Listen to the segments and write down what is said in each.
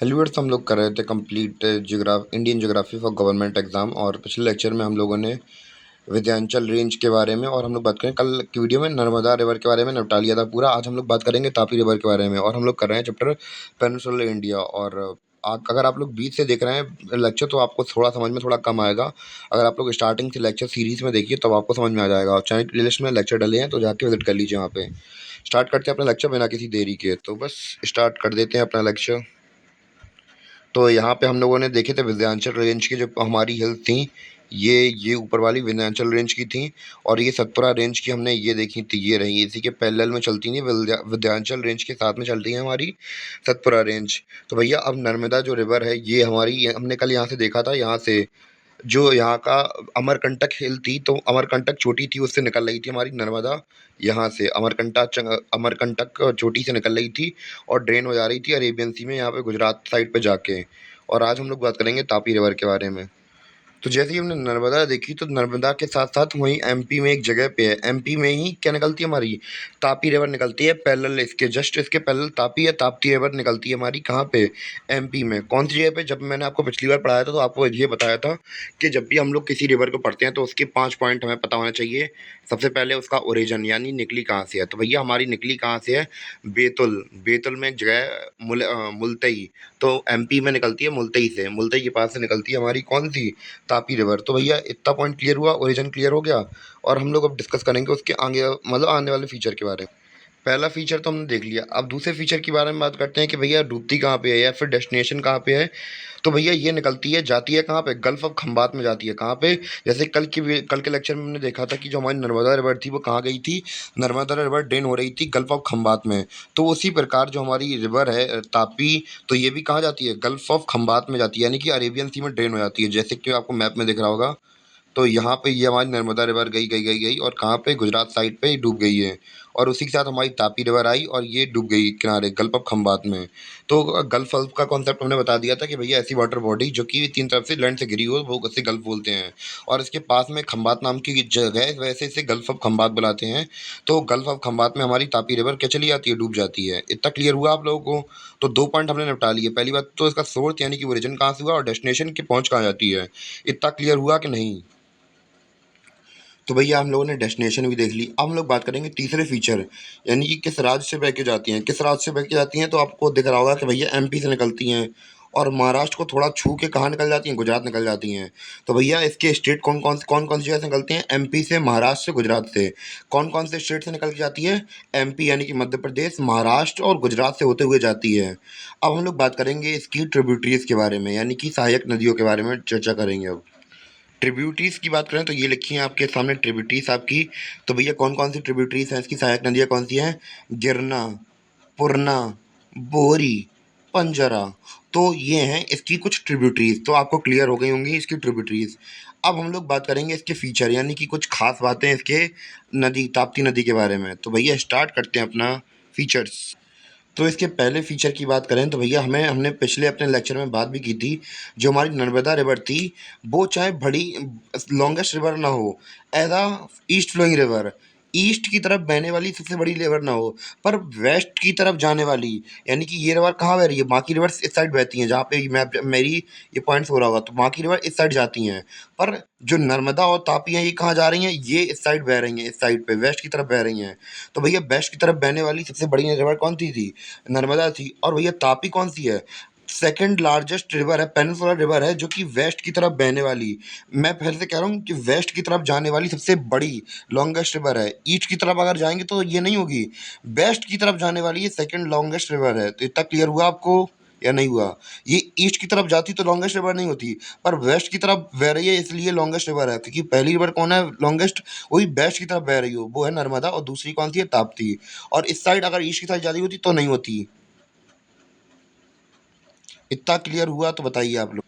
हेलुएट्स हम लोग कर रहे थे complete Indian geography for government exam. और पिछले लेक्चर में हम लोगों ने विंध्याचल रेंज के बारे में, और हम लोग बात करें कल की वीडियो में नर्मदा रिवर के बारे में निपटा लिया था पूरा। आज हम लोग बात करेंगे तापी रिवर के बारे में, और हम लोग कर रहे हैं चैप्टर पेनिनसुलर इंडिया। और अगर आप लोग बीच से देख रहे हैं लेक्चर तो आपको थोड़ा समझ में थोड़ा कम आएगा। अगर आप लोग स्टार्टिंग से लेक्चर सीरीज में देखिए तब आपको समझ में आ जाएगा। और चैनल प्लेलिस्ट में लेक्चर डले हैं तो जाके विजिट कर लीजिए वहाँ पे। स्टार्ट करते हैं अपना लेक्चर बिना किसी देरी के, तो बस स्टार्ट कर देते हैं अपना लेक्चर। तो यहाँ पे हम लोगों ने देखे थे विंध्याचल रेंज की जो हमारी हिल्स थी, ये ऊपर वाली विंध्याचल रेंज की थी। और ये सतपुरा रेंज की हमने ये देखी थी, ये रही इसी के पैरेलल में चलती थी। विंध्याचल रेंज के साथ में चलती है हमारी सतपुरा रेंज। तो भैया अब नर्मदा जो रिवर है ये हमारी, हमने कल यहाँ से देखा था, यहाँ से जो यहाँ का अमरकंटक हिल थी, तो अमरकंटक चोटी थी, उससे निकल रही थी हमारी नर्मदा। यहाँ से अमरकंटक चोटी से निकल रही थी और ड्रेन हो जा रही थी अरेबियन सी में, यहाँ पे गुजरात साइड पे जाके। और आज हम लोग बात करेंगे तापी रिवर के बारे में। तो जैसे ही हमने नर्मदा देखी तो नर्मदा के साथ साथ वहीं एमपी में एक जगह पे है, एमपी में ही क्या निकलती है हमारी तापी रिवर निकलती है। पैरेलल इसके जस्ट इसके पैरेलल तापी है, ताप्ती रिवर निकलती है हमारी कहाँ पे, एमपी में। कौन सी जगह पे? जब मैंने आपको पिछली बार पढ़ाया था तो आपको ये बताया था कि जब भी हम लोग किसी रिवर को पढ़ते हैं तो उसके 5 पॉइंट हमें पता होना चाहिए। सबसे पहले उसका ओरिजिन यानी निकली कहाँ से है। तो भैया हमारी निकली कहाँ से है? बेतुल। बेतुल में एक जगह है मुल्तई, तो एमपी में निकलती है मुल्तई से। मुल्तई के पास से निकलती है हमारी कौन सी, तापी रिवर। तो भैया इतना पॉइंट क्लियर हुआ, ओरिजिन क्लियर हो गया। और हम लोग अब डिस्कस करेंगे उसके आगे, मतलब आने वाले फीचर के बारे में। पहला फीचर तो हमने देख लिया, अब दूसरे फीचर के बारे में बात करते हैं कि भैया डूबती कहाँ पे है या फिर डेस्टिनेशन कहाँ पे है। तो भैया ये निकलती है, जाती है कहाँ पे, गल्फ ऑफ खंबात में जाती है। कहाँ पे? जैसे कल के लेक्चर में हमने देखा था कि जो हमारी नर्मदा रिवर थी वो कहाँ गई थी, नर्मदा रिवर ड्रेन हो रही थी गल्फ ऑफ खंबात में। तो उसी प्रकार जो हमारी रिवर है तापी, तो ये भी कहाँ जाती है, गल्फ ऑफ खंबात में जाती है, यानी कि अरेबियन सी में ड्रेन हो जाती है। जैसे कि आपको मैप में दिख रहा होगा, तो यहाँ पे ये हमारी नर्मदा रिवर गई गई गई गई और कहाँ पे, गुजरात साइड पे डूब गई है। और उसी के साथ हमारी तापी रिवर आई और ये डूब गई किनारे गल्फ ऑफ खंबात में। तो गल्फ अल्फ का कॉन्सेप्ट हमने बता दिया था कि भैया ऐसी वाटर बॉडी जो कि तीन तरफ से लैंड से घिरी हो वो उसे गल्फ बोलते हैं। और इसके पास में खंबात नाम की जगह है, वैसे इसे गल्फ ऑफ खंबात बुलाते हैं। तो गल्फ ऑफ खंबात में हमारी तापी रिवर क्या चली जाती है, डूब जाती है। इतना क्लियर हुआ आप लोगों को? तो 2 पॉइंट हमने निपटा लिए। पहली बात तो इसका सोर्स यानी कि ओरिजिन कहाँ से हुआ, और डेस्टिनेशन की पहुँच कहाँ जाती है। इतना क्लियर हुआ कि नहीं? तो भैया हम लोगों ने डेस्टिनेशन भी देख ली। अब हम लोग बात करेंगे तीसरे फीचर, यानी कि किस राज्य से बह के जाती हैं। किस राज्य से बह के जाती हैं तो आपको दिख रहा होगा कि भैया एमपी से निकलती हैं और महाराष्ट्र को थोड़ा छू के कहाँ निकल जाती हैं, गुजरात निकल जाती हैं। तो भैया इसके स्टेट कौन कौन सी जगह से निकलती हैं, एमपी से, महाराष्ट्र से, गुजरात से। कौन कौन से स्टेट से निकल के जाती है? एमपी यानी कि मध्य प्रदेश, महाराष्ट्र और गुजरात से होते हुए जाती है। अब हम लोग बात करेंगे इसकी ट्रिब्यूटरीज के बारे में, यानी कि सहायक नदियों के बारे में चर्चा करेंगे अब। ट्रिब्यूटरीज की बात करें तो ये लिखी हैं आपके सामने ट्रिब्यूटरीज आपकी। तो भैया कौन कौन सी ट्रिब्यूटरीज हैं, इसकी सहायक नदियाँ कौन सी हैं? गिरना, पुरना, बोरी, पंजरा। तो ये हैं इसकी कुछ ट्रिब्यूटरीज। तो आपको क्लियर हो गई होंगी इसकी ट्रिब्यूटरीज। अब हम लोग बात करेंगे इसके फीचर, यानी कि कुछ खास बातें इसके नदी, ताप्ती नदी के बारे में। तो भैया स्टार्ट करते हैं अपना फीचर्स। तो इसके पहले फीचर की बात करें तो भैया हमने पिछले अपने लेक्चर में बात भी की थी, जो हमारी नर्मदा रिवर थी वो चाहे बड़ी लॉन्गेस्ट रिवर ना हो, as a east flowing river, east की तरफ बहने वाली सबसे बड़ी रिवर ना हो, पर वेस्ट की तरफ जाने वाली, यानी कि ये रिवर कहाँ बह रही है, बाकी रिवर्स इस साइड बहती हैं, जहाँ पे मेरी ये पॉइंट्स हो रहा होगा, तो बाकी रिवर इस साइड जाती हैं। पर जो नर्मदा और तापी हैं ये कहाँ जा रही हैं, ये इस साइड बह रही हैं, इस साइड पे वेस्ट की तरफ बह रही हैं। तो भैया वेस्ट की तरफ बहने वाली सबसे बड़ी रिवर कौन सी थी? नर्मदा थी। और भैया तापी कौन सी है? सेकंड लार्जेस्ट रिवर है, पेनिनसुलर रिवर है, जो कि वेस्ट की तरफ बहने वाली, मैं फिर से कह रहा हूँ कि वेस्ट की तरफ जाने वाली सबसे बड़ी लॉन्गेस्ट रिवर है। ईस्ट की तरफ अगर जाएंगे तो ये नहीं होगी, वेस्ट की तरफ जाने वाली ये सेकंड लॉन्गेस्ट रिवर है। तो इतना क्लियर हुआ आपको या नहीं हुआ? ये ईस्ट की तरफ जाती तो लॉन्गेस्ट रिवर नहीं होती, पर वेस्ट की तरफ बह रही है इसलिए लॉन्गेस्ट रिवर है, क्योंकि पहली रिवर कौन है लॉन्गेस्ट, वही वेस्ट की तरफ बह रही हो वो है नर्मदा, और दूसरी कौन सी है, ताप्ती। और इस साइड अगर ईस्ट की साइड जाती होती तो नहीं होती। इतना क्लियर हुआ तो बताइए आप लोग।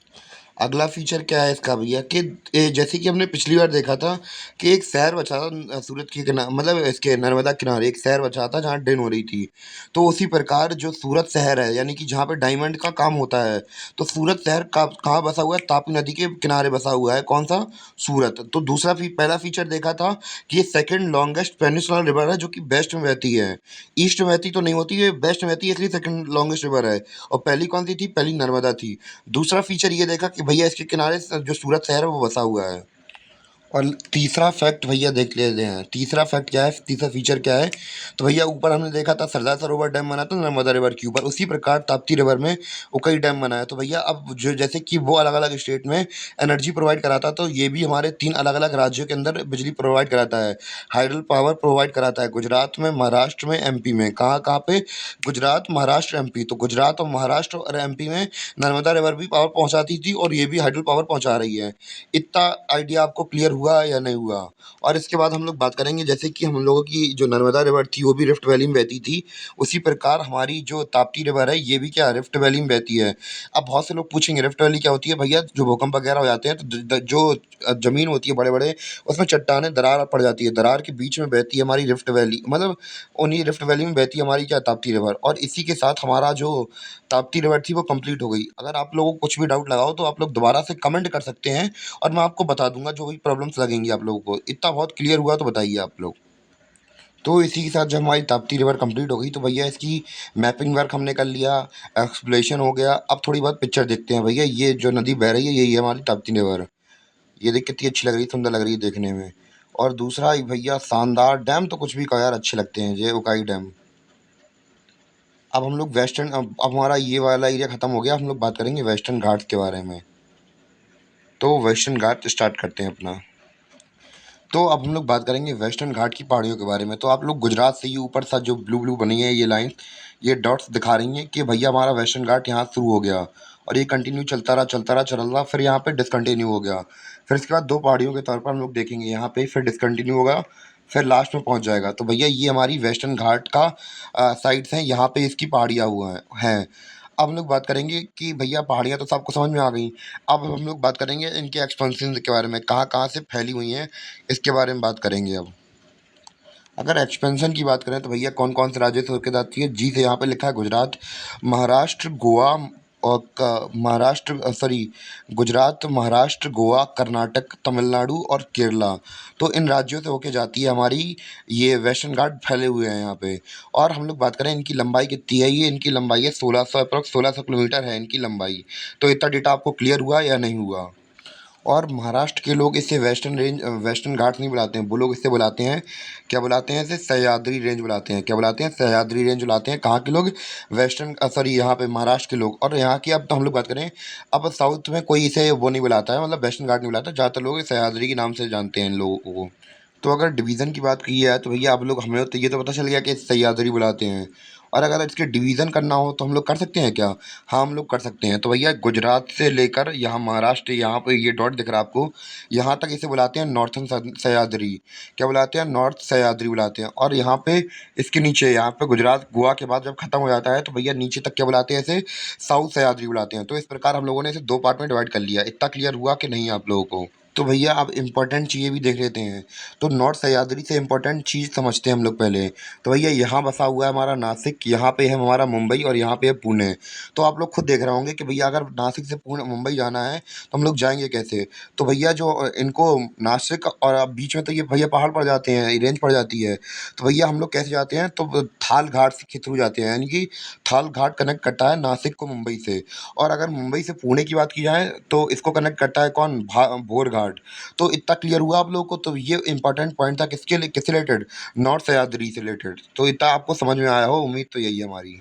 अगला फीचर क्या है इसका भैया कि जैसे कि हमने पिछली बार देखा था कि एक शहर बचा था सूरत के किनारे, मतलब इसके नर्मदा किनारे एक शहर बचा था जहाँ ड्रेन हो रही थी। तो उसी प्रकार जो सूरत शहर है, यानी कि जहाँ पे डायमंड का काम होता है, तो सूरत शहर कहाँ बसा हुआ है? तापी नदी के किनारे बसा हुआ है। कौन सा? सूरत। तो पहला फीचर देखा था कि ये सेकंड लॉन्गेस्ट पेनिनसुलर रिवर है जो कि वेस्ट में बहती है। ईस्ट में बहती तो नहीं होती, ये वेस्ट में बहती है, इसलिए सेकंड लॉन्गेस्ट रिवर है। और पहली कौन सी थी? पहली नर्मदा थी। दूसरा फीचर ये देखा कि भैया इसके किनारे जो सूरत शहर है वो बसा हुआ है। और तीसरा फैक्ट भैया देख लेते हैं। तीसरा फैक्ट क्या है? तीसरा फीचर क्या है? तो भैया ऊपर हमने देखा था सरदार सरोवर डैम बना था नर्मदा रिवर के ऊपर, उसी प्रकार ताप्ती रिवर में वो कई डैम बना है। तो भैया अब जो जैसे कि वो अलग अलग स्टेट में एनर्जी प्रोवाइड कराता है, तो ये भी हमारे 3 अलग अलग राज्यों के अंदर बिजली प्रोवाइड कराता है। हाइडल पावर प्रोवाइड कराता है गुजरात में, महाराष्ट्र में, एमपी में। कहाँ कहाँ पे? गुजरात, महाराष्ट्र, एमपी। तो गुजरात और महाराष्ट्र और एमपी में नर्मदा रिवर भी पावर पहुंचाती थी और ये भी हाइडल पावर पहुंचा रही है। इतना आइडिया आपको क्लियर हुआ या नहीं हुआ? और इसके बाद हम लोग बात करेंगे, जैसे कि हम लोगों की जो नर्मदा रिवर थी वो भी रिफ्ट वैली में बहती थी, उसी प्रकार हमारी जो ताप्ती रिवर है ये भी क्या रिफ्ट वैली में बहती है। अब बहुत से लोग पूछेंगे रिफ्ट वैली क्या होती है? भैया जो भूकंप वगैरह हो जाते हैं तो जो जमीन होती है बड़े बड़े, उसमें चट्टानें दरार पड़ जाती है, दरार के बीच में बहती है हमारी रिफ्ट वैली, मतलब उन्हीं रिफ्ट वैली में बहती है हमारी क्या ताप्ती रिवर। और इसी के साथ हमारा जो ताप्ती रिवर थी वो कंप्लीट हो गई। अगर आप लोगों को कुछ भी डाउट लगा हो तो आप लोग दोबारा से कमेंट कर सकते हैं और मैं आपको बता दूंगा जो भी प्रॉब्लम्स लगेंगी आप लोगों को। इतना बहुत क्लियर हुआ तो बताइए आप लोग। तो इसी के साथ जब हमारी ताप्ती रिवर कंप्लीट हो गई तो भैया इसकी मैपिंग वर्क हमने कर लिया, एक्सप्लोरेशन हो गया। अब थोड़ी बहुत पिक्चर देखते हैं भैया। ये जो नदी बह रही है यही है हमारी ताप्ती रिवर। ये देख कितनी अच्छी लग रही है, सुंदर लग रही है देखने में। और दूसरा भैया शानदार डैम तो कुछ भी कहो यार, अच्छे लगते हैं ये उकाई डैम। अब हम लोग वेस्टर्न, अब हमारा ये वाला एरिया खत्म हो गया, हम लोग बात करेंगे वेस्टर्न घाट्स के बारे में। तो वेस्टर्न घाट स्टार्ट करते हैं अपना। तो अब हम लोग बात करेंगे वेस्टर्न घाट की पहाड़ियों के बारे में। तो आप लोग गुजरात से ये ऊपर सा जो ब्लू ब्लू बनी है ये लाइन, ये डॉट्स दिखा रही हैं कि भैया हमारा वेस्टर्न घाट यहाँ शुरू हो गया और ये कंटिन्यू चलता रहा चलता रहा चल रहा, फिर यहाँ पे डिसकंटिन्यू हो गया। फिर इसके बाद 2 पहाड़ियों के तौर पर हम लोग देखेंगे यहाँ पे, फिर डिसकंटिन्यू होगा, फिर लास्ट में पहुँच जाएगा। तो भैया ये हमारी वेस्टर्न घाट का साइड्स हैं, यहाँ पे इसकी पहाड़ियाँ हुआ हैं। अब हम लोग बात करेंगे कि भैया पहाड़ियाँ तो सबको समझ में आ गई। अब हम लोग बात करेंगे इनके एक्सपेंशन के बारे में, कहाँ कहाँ से फैली हुई हैं इसके बारे में बात करेंगे अब। अगर एक्सपेंशन की बात करें तो भैया कौन कौन से राज्य से होकर जाती है? जी से यहाँ पे लिखा है गुजरात, महाराष्ट्र, गोवा और महाराष्ट्र सॉरी गुजरात, महाराष्ट्र, गोवा, कर्नाटक, तमिलनाडु और केरला। तो इन राज्यों से होके जाती है हमारी ये वेस्टर्न घाट फैले हुए हैं यहाँ पे। और हम लोग बात करें इनकी लंबाई कितनी है, ये इनकी लंबाई है 1600, अप्रॉक्स 1600 किलोमीटर है इनकी लंबाई। तो इतना डेटा आपको क्लियर हुआ या नहीं हुआ? और महाराष्ट्र के लोग इसे वेस्टर्न घाट्स नहीं बुलाते हैं, वो लोग इसे बुलाते हैं, क्या बुलाते हैं इसे? सह्याद्री रेंज बुलाते हैं। क्या बुलाते हैं? सह्याद्री रेंज बुलाते हैं। कहाँ के लोग? सॉरी यहाँ पे महाराष्ट्र के लोग। और यहाँ की अब तो हम लोग बात करें, अब साउथ में कोई इसे वो नहीं बुलाता है, मतलब वेस्टर्न घाट नहीं बुलाता, ज़्यादातर लोग सह्याद्री के नाम से जानते हैं इन लोगों को। तो अगर डिवीज़न की बात की है तो भैया आप लोग, हमें तो ये तो पता चल गया कि सह्याद्री बुलाते हैं। और अगर इसके डिवीज़न करना हो तो हम लोग कर सकते हैं क्या? हाँ हम लोग कर सकते हैं। तो भैया गुजरात से लेकर यहाँ महाराष्ट्र, यहाँ पे ये डॉट दिख रहा है आपको, यहाँ तक इसे बुलाते हैं नॉर्थन सह्याद्री। क्या बुलाते हैं? नॉर्थ सह्याद्री बुलाते हैं। और यहाँ पे इसके नीचे, यहाँ पे गुजरात गोवा के बाद जब खत्म हो जाता है तो भैया नीचे तक क्या बुलाते हैं इसे? साउथ सह्याद्री बुलाते हैं। तो इस प्रकार हम लोगों ने इसे 2 पार्ट में डिवाइड कर लिया। इतना क्लियर हुआ कि नहीं आप लोगों को? तो भैया अब इम्पोर्टेंट चीज़ें भी देख लेते हैं। तो नॉर्थ सह्याद्री से इम्पोर्टेंट चीज़ समझते हैं हम लोग पहले। तो भैया यहाँ बसा हुआ है हमारा नासिक, यहाँ पे है हमारा मुंबई और यहाँ पे है पुणे। तो आप लोग खुद देख रहे होंगे कि भैया अगर नासिक से पुणे मुंबई जाना है तो हम लोग जाएंगे कैसे? तो भैया जो इनको नासिक और अब बीच में तो ये भैया पहाड़ पड़ जाते हैं, रेंज पड़ जाती है। तो भैया हम लोग कैसे जाते हैं? तो थाल घाट के थ्रू जाते हैं, यानी कि थाल घाट कनेक्ट करता है नासिक को मुंबई से। और अगर मुंबई से पुणे की बात की जाए तो इसको कनेक्ट करता है कौन? भोर घाट। तो इतना क्लियर हुआ आप लोगों को? तो ये इंपॉर्टेंट पॉइंट था किसके लिए, किससे रिलेटेड? नॉर्थ सह्याद्री से रिलेटेड। तो इतना आपको समझ में आया हो, उम्मीद तो यही है हमारी।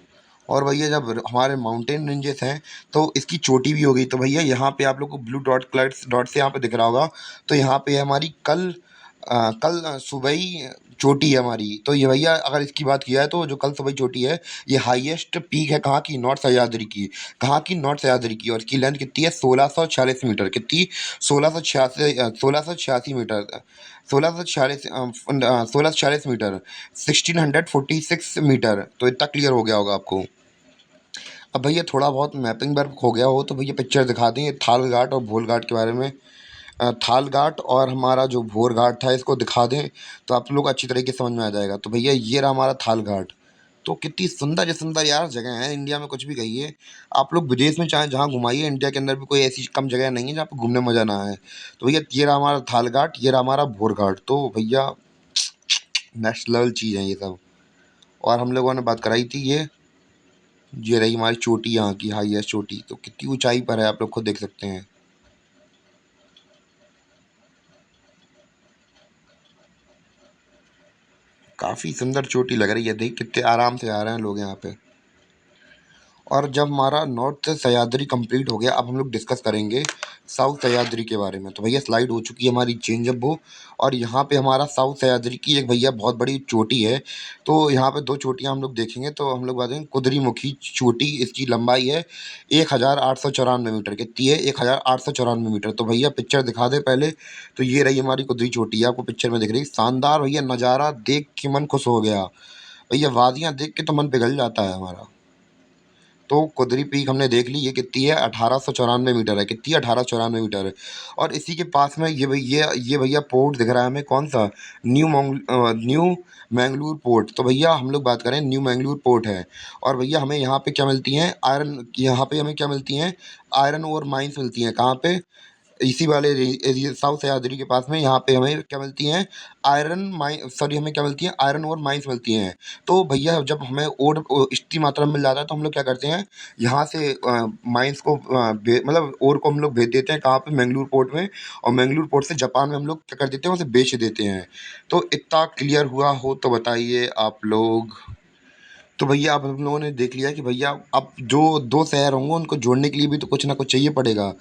और भैया जब हमारे माउंटेन रेंजेस हैं तो इसकी चोटी भी हो गई। तो भैया यहाँ पे आप लोग को ब्लू डॉट से यहाँ पे दिख रहा होगा, तो यहाँ पे है हमारी कल सुबई चोटी है हमारी। तो ये भैया अगर इसकी बात की जाए तो जो कल सुबई चोटी है ये हाईएस्ट पीक है कहाँ की? नॉर्थ सह्याद्री की। कहाँ की? नॉर्थ सह्याद्री की। और इसकी लेंथ कितनी है? 1646 मीटर। कितनी? 1686 मीटर, 1646 मीटर, 1646 मीटर। तो इतना क्लियर हो गया होगा आपको। अब भैया थोड़ा बहुत मैपिंग वर्क हो गया हो तो भैया पिक्चर दिखा दें ये थाल घाट और भोल घाट के बारे में। थाल घाट और हमारा जो भोर घाट था इसको दिखा दें तो आप लोग अच्छी तरीके से समझ में आ जाएगा। तो भैया ये रहा हमारा थाल घाट। तो कितनी सुंदर सुंदर यार जगह है इंडिया में, कुछ भी कहिए। आप लोग विदेश में चाहे जहाँ घुमाइए, इंडिया के अंदर भी कोई ऐसी कम जगह नहीं है जहाँ पे घूमने मजा ना आए। तो भैया ये रहा हमारा थाल घाट, ये रहा हमारा भोर घाट। तो भैया नेक्स्ट लेवल चीज़ है ये सब। और हम लोगों ने बात कराई थी ये रही हमारी चोटी, यहाँ की हाईएस्ट चोटी। तो कितनी ऊंचाई पर है आप लोग खुद देख सकते हैं। काफी सुंदर चोटी लग रही है, देख कितने आराम से आ रहे हैं लोग यहाँ पे। और जब हमारा नॉर्थ सह्याद्री कंप्लीट हो गया, अब हम लोग डिस्कस करेंगे साउथ सह्याद्री के बारे में। तो भैया स्लाइड हो चुकी है हमारी चेंज अब वो। और यहाँ पे हमारा साउथ सह्याद्री की एक भैया बहुत बड़ी चोटी है। तो यहाँ पे दो चोटियाँ हम लोग देखेंगे। तो हम लोग बात करेंगे कुद्रेमुखी चोटी। इसकी लंबाई है 1894 मीटर। कितनी है? 1894 मीटर। तो भैया पिक्चर दिखा दे पहले। तो ये रही हमारी कुद्री चोटी, आपको पिक्चर में दिख रही। शानदार भैया नज़ारा देख के मन खुश हो गया भैया। वादियाँ देख के तो मन पिघल जाता है हमारा। तो कुदरी पीक हमने देख ली, ये कितनी है? 1894 मीटर है। कितनी है? 1894 मीटर है। और इसी के पास में ये भैया पोर्ट दिख रहा है हमें, कौन सा? New Mangalore port. तो भैया हम लोग बात करें, न्यू मैंगलोर पोर्ट है। और भैया हमें यहाँ पे क्या मिलती हैं? आयरन। यहाँ पे हमें क्या मिलती हैं? आयरन और माइंस मिलती हैं। कहाँ पे? इसी वाले एरिया साउथ सह्याद्री के पास में। यहाँ पे हमें क्या मिलती हैं? हमें क्या मिलती हैं? आयरन और माइंस मिलती हैं। तो भैया जब हमें और इतनी मात्रा में मिल जाता है तो हम लोग क्या करते हैं, यहाँ से माइंस को मतलब और को हम लोग भेज देते हैं। कहाँ पे? मैंगलोर पोर्ट में। और मैंगलोर पोर्ट से जापान में हम लोग क्या कर देते हैं, उसे बेच देते हैं। तो इतना क्लियर हुआ हो तो बताइए आप लोग। तो भैया अब हम लोगों ने देख लिया कि भैया अब जो दो शहर होंगे उनको जोड़ने के लिए भी तो कुछ ना कुछ चाहिए पड़ेगा।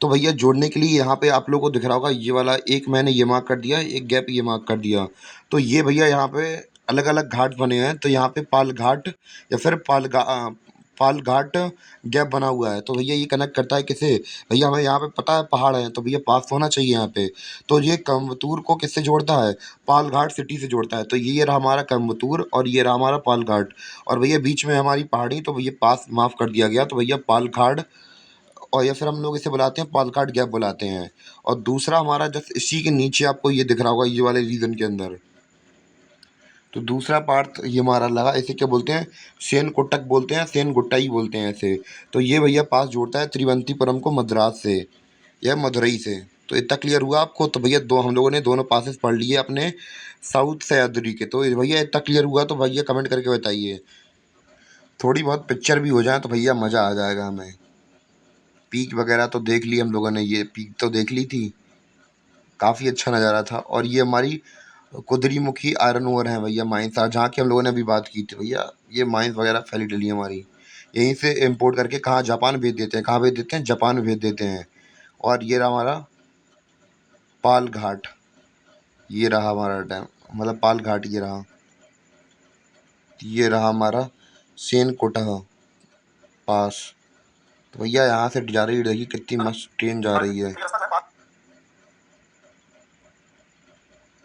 तो भैया जोड़ने के लिए यहाँ पे आप लोगों को दिख रहा होगा ये वाला, एक मैंने ये मार्क कर दिया, एक गैप ये मार्क कर दिया। तो ये भैया यहाँ पे अलग अलग घाट बने हैं। तो यहाँ पे पाल घाट या फिर पाल घाट गैप बना हुआ है। तो भैया ये कनेक्ट करता है किसे? भैया हमें यहाँ पे पता है पहाड़ है, तो भैया पास होना चाहिए यहाँ पे। तो ये कम्बतूर को किससे जोड़ता है? पालघाट सिटी से जोड़ता है। तो ये रहा हमारा कम्बतूर और ये रहा हमारा पालघाट। और भैया बीच में हमारी पहाड़ी, तो भैया पास माफ़ कर दिया गया। तो भैया पालघाट, और या फिर हम लोग इसे बुलाते हैं पालघाट गैप बुलाते हैं। और दूसरा हमारा जस्ट इसी के नीचे आपको ये दिख रहा होगा ये वाले रीजन के अंदर। तो दूसरा पार्ट ये हमारा लगा, इसे क्या बोलते हैं? सेन कोटक बोलते हैं, सेन गुट्टाई बोलते हैं इसे। तो ये भैया पास जोड़ता है त्रिवंतीपुरम को मद्रास से या मदुरई से। तो इतना क्लियर हुआ आपको? तो भैया दो हम लोगों ने दोनों पासेस पढ़ लिए अपने साउथ सह्याद्री के। तो भैया इतना क्लियर हुआ तो भैया कमेंट करके बताइए। थोड़ी बहुत पिक्चर भी हो जाए तो भैया मज़ा आ जाएगा हमें। पीक वगैरह तो देख ली हम लोगों ने, ये पीक तो देख ली थी, काफ़ी अच्छा नज़ारा था। और ये हमारी कुद्रेमुखी आयरन ओर है भैया, माइंस जहाँ की हम लोगों ने अभी बात की थी भैया। ये माइंस वगैरह फैली डली हमारी, यहीं से इम्पोर्ट करके कहाँ? जापान भेज देते हैं। कहाँ भेज देते हैं? जापान भेज देते हैं। और ये रहा हमारा पाल घाट, ये रहा हमारा डैम, मतलब पाल घाट ये रहा। ये रहा हमारा सेन कोटह पास। तो भैया यहाँ से जा रही देखिए कितनी मस्त ट्रेन जा रही है।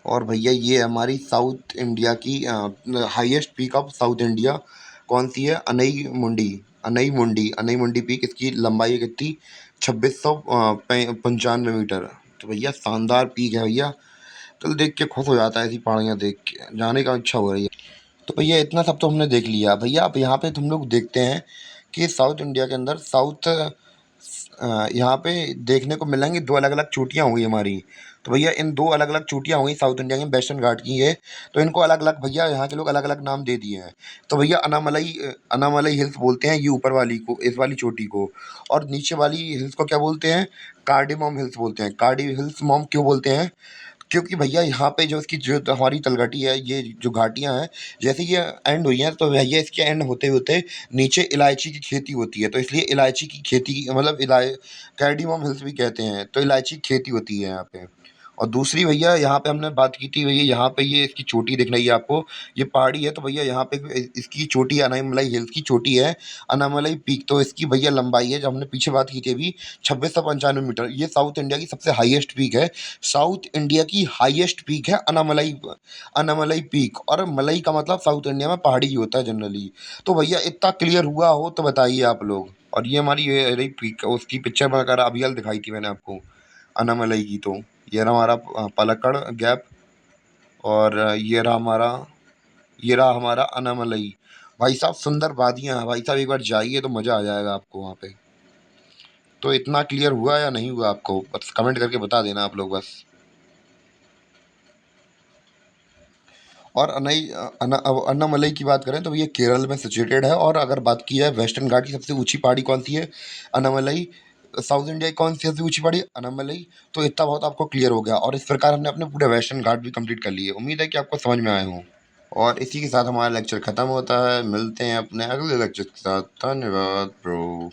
और भैया ये हमारी साउथ इंडिया की highest peak of south India कौन सी है? अनई मुंडी पीक। इसकी लंबाई है कितनी? 2695 मीटर। तो भैया शानदार पीक है भैया। तो देख के खुश हो जाता है ऐसी पहाड़ियाँ देख के, जाने का इच्छा हो रही है। तो भैया इतना सब तो हमने देख लिया। भैया अब यहाँ पे तुम लोग देखते हैं कि साउथ इंडिया के अंदर यहाँ पे देखने को मिलेंगी दो अलग अलग चोटियाँ हुई हमारी। तो भैया इन दो अलग अलग चोटियाँ हुई साउथ इंडिया की, वेस्टर्न घाट की है। तो इनको अलग अलग भैया यहाँ के लोग अलग अलग नाम दे दिए हैं। तो भैया अनामलई हिल्स बोलते हैं ये ऊपर वाली को, इस वाली चोटी को। और नीचे वाली हिल्स को क्या बोलते हैं? कार्डिमम हिल्स बोलते हैं। कार्डी हिल्स मॉम क्यों बोलते हैं? क्योंकि भैया यहाँ पे जो इसकी जो हमारी तलघटी है, ये जो घाटियाँ हैं, जैसे ये एंड हुई हैं तो भैया इसके एंड होते होते नीचे इलायची की खेती होती है। तो इसलिए इलायची की खेती मतलब कार्डिमम हिल्स भी कहते हैं। तो इलायची की खेती होती है यहाँ पे। और दूसरी भैया यहाँ पे हमने बात की थी भैया, यहाँ पे ये इसकी चोटी दिख रही है आपको, ये पहाड़ी है तो भैया यहाँ पे इसकी चोटी अनामलाई हिल्स की चोटी है, अनामलाई पीक। तो इसकी भैया लंबाई है, जो हमने पीछे बात की थी अभी, 2695 मीटर। ये साउथ इंडिया की सबसे हाईएस्ट पीक है, साउथ इंडिया की हाईएस्ट पीक है अनामलाई, अनामलाई पीक। और मलई का मतलब साउथ इंडिया में पहाड़ी ही होता है जनरली। तो भैया इतना क्लियर हुआ हो तो बताइए आप लोग। और ये हमारी ये रही पीक, उसकी पिक्चर वगैरह अभी हाल दिखाई थी मैंने आपको अनामलई की। तो ये रहा हमारा पलक्कड़ गैप, और ये रहा हमारा अनामलई। भाई साहब सुंदर वादियाँ हैं भाई साहब, एक बार जाइए तो मज़ा आ जाएगा आपको वहाँ पे। तो इतना क्लियर हुआ या नहीं हुआ आपको, बस कमेंट करके बता देना आप लोग बस। और अब अन्नामलई की बात करें तो ये केरल में सिचुएटेड है। और अगर बात की जाए वेस्टर्न घाट की सबसे ऊंची पहाड़ी कौन सी है, अन्नामलई। साउथ इंडिया की कौन सी सबसे ऊंची पहाड़ी, अन्नामलई। तो इतना बहुत आपको क्लियर हो गया, और इस प्रकार हमने अपने पूरे वेस्टर्न घाट भी कंप्लीट कर लिए। उम्मीद है कि आपको समझ में आए हों। और इसी के साथ हमारा लेक्चर ख़त्म होता है, मिलते हैं अपने अगले लेक्चर के साथ। धन्यवाद ब्रो।